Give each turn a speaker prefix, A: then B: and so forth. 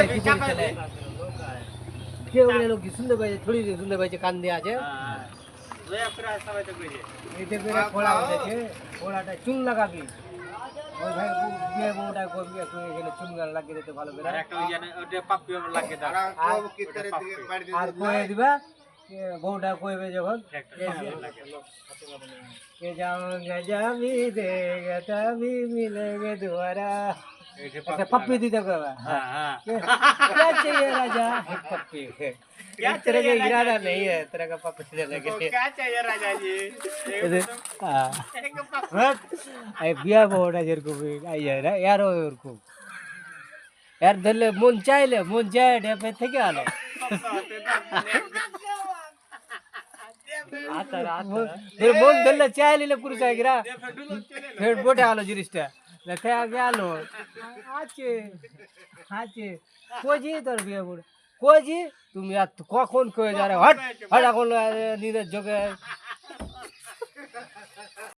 A: কি চলে কে ওগুলো লোক শুনতে পাইছে থোড়ি শুনতে পাইছে কান দিয়ে আছে এতে করে খোলা হয়েছে খোলাটা চুন লাগাবি ওই ভাই বিয়ে বউটা করবি এখানে চুন গাল লাগিয়ে দিতে ভালো করে আর কয়ে দিবা বউটা কইবে যখন के जाऊंगा जामी देगा तभी मिलेंगे दोबारा ऐसे पप्पी दी तक क्या चाहिए राजा पप्पी तेरे का इरादा नहीं है तेरे का पप्पी देने के लिए
B: क्या चाहिए राजा जी
A: आई बिया बोड़ा जर को भी आई यार यारो और को यार दले मुन चाय डे पे थे क्या लो फिर बोल दल्ला चाय ले पुरुष आएगा फिर बोटे आलो जिरिस्टा लथे आगे आलो आचे आचे कोजी তোর বিয়ে বড় কোজি তুমি আর কখন কই যা রে হট হট এখন নিদের যোগে